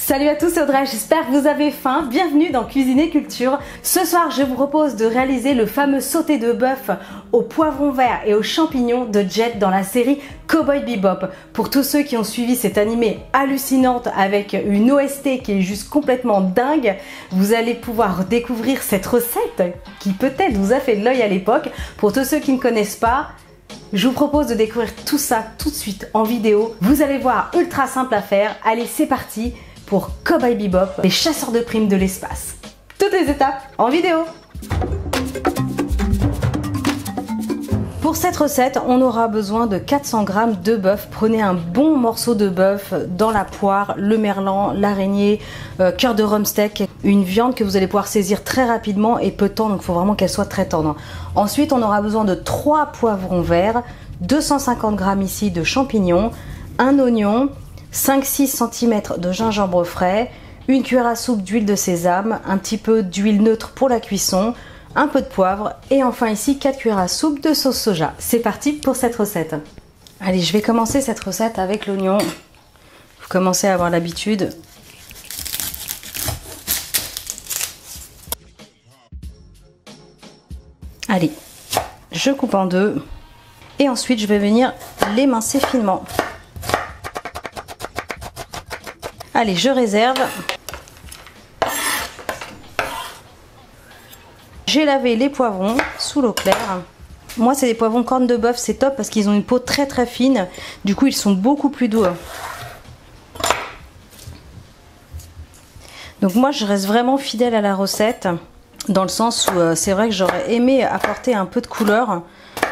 Salut à tous, c'est Audrey, j'espère que vous avez faim. Bienvenue dans Cuisiner Culture. Ce soir, je vous propose de réaliser le fameux sauté de bœuf au poivron vert et aux champignons de Jet dans la série Cowboy Bebop. Pour tous ceux qui ont suivi cette animée hallucinante avec une OST qui est juste complètement dingue, vous allez pouvoir découvrir cette recette qui peut-être vous a fait de l'œil à l'époque. Pour tous ceux qui ne connaissent pas, je vous propose de découvrir tout ça tout de suite en vidéo. Vous allez voir, ultra simple à faire. Allez, c'est parti pour Cowboy Bebop, les chasseurs de primes de l'espace. Toutes les étapes en vidéo. Pour cette recette, on aura besoin de 400 g de bœuf. Prenez un bon morceau de bœuf dans la poire, le merlan, l'araignée, cœur de rhum steak. Une viande que vous allez pouvoir saisir très rapidement et peu de temps, donc il faut vraiment qu'elle soit très tendre. Ensuite, on aura besoin de 3 poivrons verts, 250 g ici de champignons, un oignon, 5-6 cm de gingembre frais, une cuillère à soupe d'huile de sésame, un petit peu d'huile neutre pour la cuisson, un peu de poivre et enfin ici 4 cuillères à soupe de sauce soja. C'est parti pour cette recette. Allez, je vais commencer cette recette avec l'oignon. Vous commencez à avoir l'habitude. Allez, je coupe en deux et ensuite je vais venir l'émincer finement. Allez, je réserve. J'ai lavé les poivrons sous l'eau claire. Moi, c'est des poivrons cornes de bœuf, c'est top parce qu'ils ont une peau très très fine. Du coup, ils sont beaucoup plus doux. Donc moi, je reste vraiment fidèle à la recette. Dans le sens où c'est vrai que j'aurais aimé apporter un peu de couleur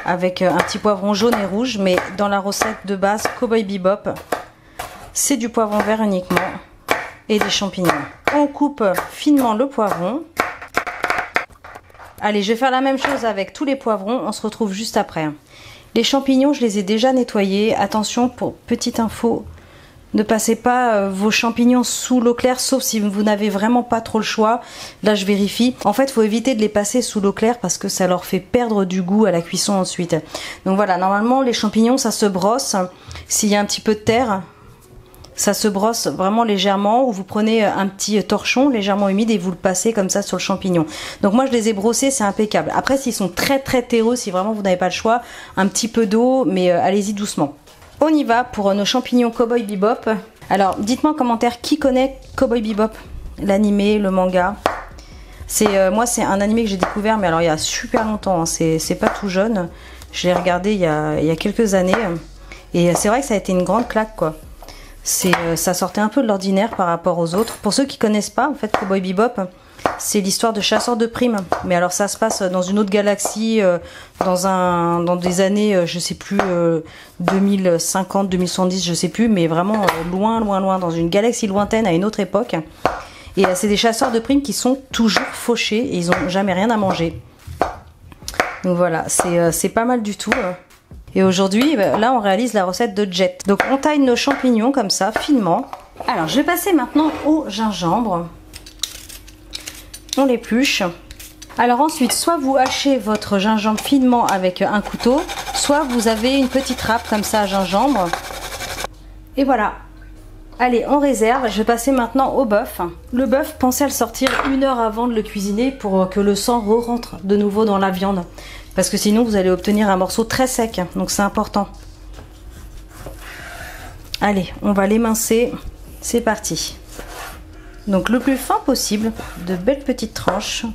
avec un petit poivron jaune et rouge. Mais dans la recette de base, Cowboy Bebop, c'est du poivron vert uniquement et des champignons. On coupe finement le poivron. Allez, je vais faire la même chose avec tous les poivrons. On se retrouve juste après. Les champignons, je les ai déjà nettoyés. Attention, pour petite info, ne passez pas vos champignons sous l'eau claire, sauf si vous n'avez vraiment pas trop le choix. Là, je vérifie. En fait, il faut éviter de les passer sous l'eau claire parce que ça leur fait perdre du goût à la cuisson ensuite. Donc voilà, normalement, les champignons, ça se brosse. S'il y a un petit peu de terre, ça se brosse vraiment légèrement, ou vous prenez un petit torchon légèrement humide et vous le passez comme ça sur le champignon. Donc moi je les ai brossés, c'est impeccable. Après s'ils sont très très terreux, si vraiment vous n'avez pas le choix, un petit peu d'eau, mais allez-y doucement. On y va pour nos champignons Cowboy Bebop. Alors dites-moi en commentaire qui connaît Cowboy Bebop, l'animé, le manga. Moi c'est un animé que j'ai découvert, mais alors il y a super longtemps, hein. C'est pas tout jeune. Je l'ai regardé il y a quelques années et c'est vrai que ça a été une grande claque quoi. Ça sortait un peu de l'ordinaire par rapport aux autres. Pour ceux qui connaissent pas, en fait, Cowboy Bebop, c'est l'histoire de chasseurs de primes. Mais alors ça se passe dans une autre galaxie, dans des années, je sais plus, 2050, 2070, je sais plus, mais vraiment loin, loin, loin, dans une galaxie lointaine à une autre époque. Et c'est des chasseurs de primes qui sont toujours fauchés et ils n'ont jamais rien à manger. Donc voilà, c'est pas mal du tout. Et aujourd'hui, là, on réalise la recette de Jet. Donc, on taille nos champignons comme ça, finement. Alors, je vais passer maintenant au gingembre. On l'épluche. Alors ensuite, soit vous hachez votre gingembre finement avec un couteau, soit vous avez une petite râpe comme ça à gingembre. Et voilà. Allez, on réserve. Je vais passer maintenant au bœuf. Le bœuf, pensez à le sortir 1 heure avant de le cuisiner pour que le sang re-rentre de nouveau dans la viande. Parce que sinon, vous allez obtenir un morceau très sec. Donc, c'est important. Allez, on va l'émincer. C'est parti. Donc, le plus fin possible. De belles petites tranches.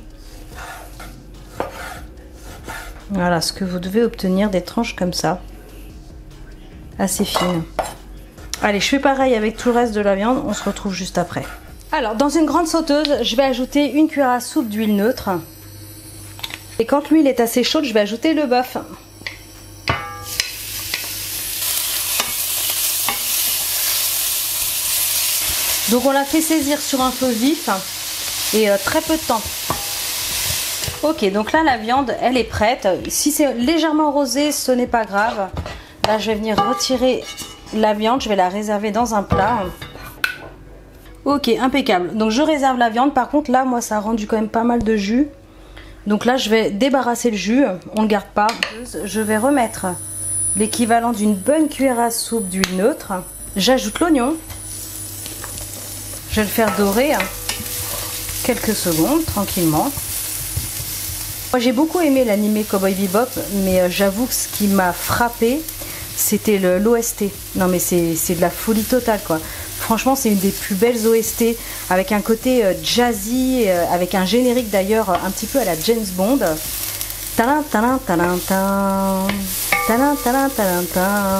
Voilà, ce que vous devez obtenir, des tranches comme ça. Assez fines. Allez, je fais pareil avec tout le reste de la viande. On se retrouve juste après. Alors, dans une grande sauteuse, je vais ajouter une cuillère à soupe d'huile neutre. Et quand l'huile est assez chaude, je vais ajouter le bœuf. Donc on l'a fait saisir sur un feu vif et très peu de temps. Ok, donc là la viande, elle est prête. Si c'est légèrement rosé, ce n'est pas grave. Là, je vais venir retirer la viande, je vais la réserver dans un plat. Ok, impeccable. Donc je réserve la viande. Par contre, là, moi, ça a rendu quand même pas mal de jus. Donc là, je vais débarrasser le jus, on ne le garde pas. Je vais remettre l'équivalent d'une bonne cuillère à soupe d'huile neutre. J'ajoute l'oignon. Je vais le faire dorer quelques secondes, tranquillement. Moi j'ai beaucoup aimé l'animé Cowboy Bebop, mais j'avoue que ce qui m'a frappé, c'était l'OST. Non mais c'est de la folie totale quoi. Franchement c'est une des plus belles OST, avec un côté jazzy, avec un générique d'ailleurs un petit peu à la James Bond. Talin, talin, talin, talin. Talin, talin, talin, talin.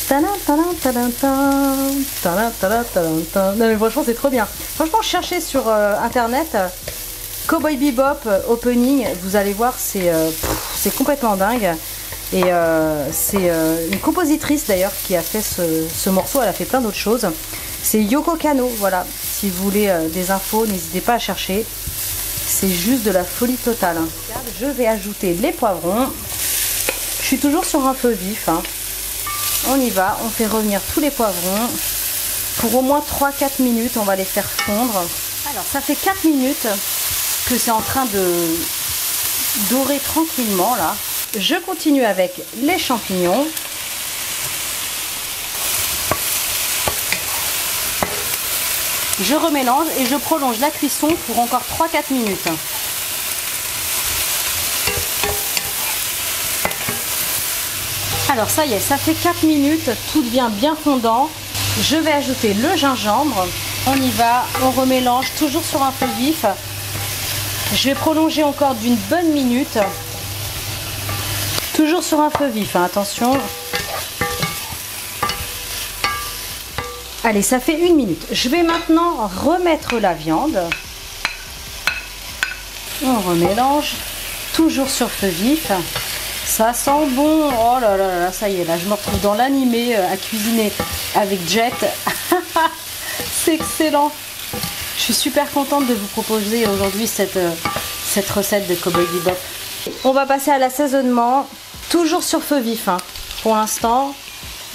Talin, talin, talin, talin. Talin, talin, talin, talin. Non mais franchement c'est trop bien. Franchement cherchez sur internet Cowboy Bebop opening, vous allez voir, c'est complètement dingue. Et c'est une compositrice d'ailleurs qui a fait ce morceau, elle a fait plein d'autres choses. C'est Yoko Kanno, voilà. Si vous voulez des infos, n'hésitez pas à chercher. C'est juste de la folie totale. Je vais ajouter les poivrons. Je suis toujours sur un feu vif. On y va, on fait revenir tous les poivrons. Pour au moins 3-4 minutes, on va les faire fondre. Alors ça fait 4 minutes que c'est en train de dorer tranquillement là. Je continue avec les champignons. Je remélange et je prolonge la cuisson pour encore 3-4 minutes. Alors ça y est, ça fait 4 minutes, tout devient bien fondant. Je vais ajouter le gingembre. On y va, on remélange toujours sur un feu vif. Je vais prolonger encore d'une bonne minute. Toujours sur un feu vif, hein, attention. Allez, ça fait 1 minute. Je vais maintenant remettre la viande. On remélange, toujours sur feu vif. Ça sent bon. Oh là là là, ça y est, là je me retrouve dans l'animé à cuisiner avec Jet. C'est excellent. Je suis super contente de vous proposer aujourd'hui cette recette de Cowboy Bebop. On va passer à l'assaisonnement, toujours sur feu vif hein, pour l'instant.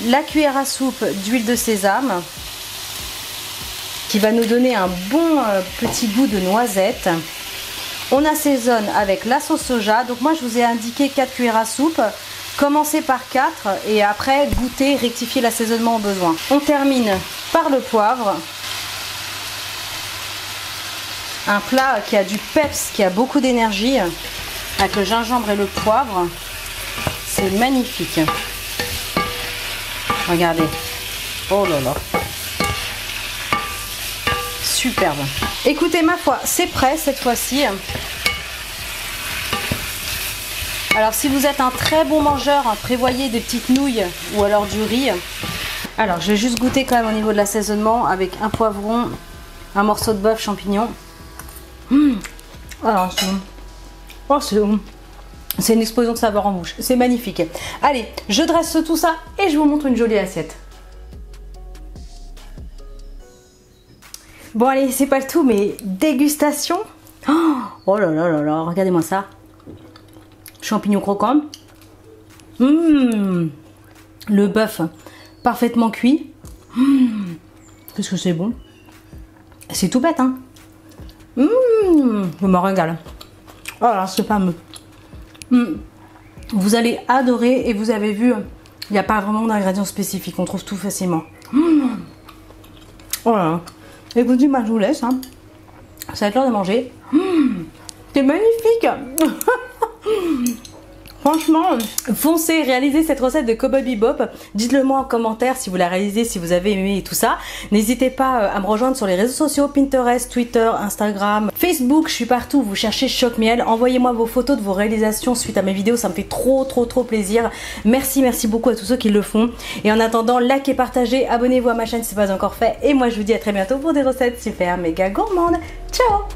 La cuillère à soupe d'huile de sésame qui va nous donner un bon petit goût de noisette. On assaisonne avec la sauce soja. Donc moi je vous ai indiqué 4 cuillères à soupe. Commencez par 4 et après goûtez, rectifiez l'assaisonnement au besoin. On termine par le poivre. Un plat qui a du peps, qui a beaucoup d'énergie, avec le gingembre et le poivre. C'est magnifique. Regardez. Oh là là. Superbe. Écoutez, ma foi, c'est prêt cette fois-ci. Alors si vous êtes un très bon mangeur, prévoyez des petites nouilles ou alors du riz. Alors je vais juste goûter quand même au niveau de l'assaisonnement avec un poivron, un morceau de bœuf, champignons. Alors c'est une explosion de saveur en bouche, c'est magnifique. Allez, je dresse tout ça et je vous montre une jolie assiette. Bon allez, c'est pas le tout, mais dégustation. Oh là là là là, regardez-moi ça. Champignons croquants. Le bœuf parfaitement cuit. Qu'est-ce que c'est bon. C'est tout bête, hein. Je me régale. Oh là, c'est fameux. Vous allez adorer et vous avez vu, il n'y a pas vraiment d'ingrédients spécifiques. On trouve tout facilement. Oh là. Écoutez, moi je vous laisse. Hein. Ça va être l'heure de manger. C'est magnifique. Franchement, foncez, réalisez cette recette de Cowboy Bebop. Dites-le moi en commentaire si vous la réalisez, si vous avez aimé et tout ça. N'hésitez pas à me rejoindre sur les réseaux sociaux, Pinterest, Twitter, Instagram, Facebook. Je suis partout, vous cherchez Choc Miel. Envoyez-moi vos photos de vos réalisations suite à mes vidéos, ça me fait trop plaisir. Merci beaucoup à tous ceux qui le font. Et en attendant, likez, partagez, abonnez-vous à ma chaîne si ce n'est pas encore fait. Et moi je vous dis à très bientôt pour des recettes super méga gourmandes. Ciao!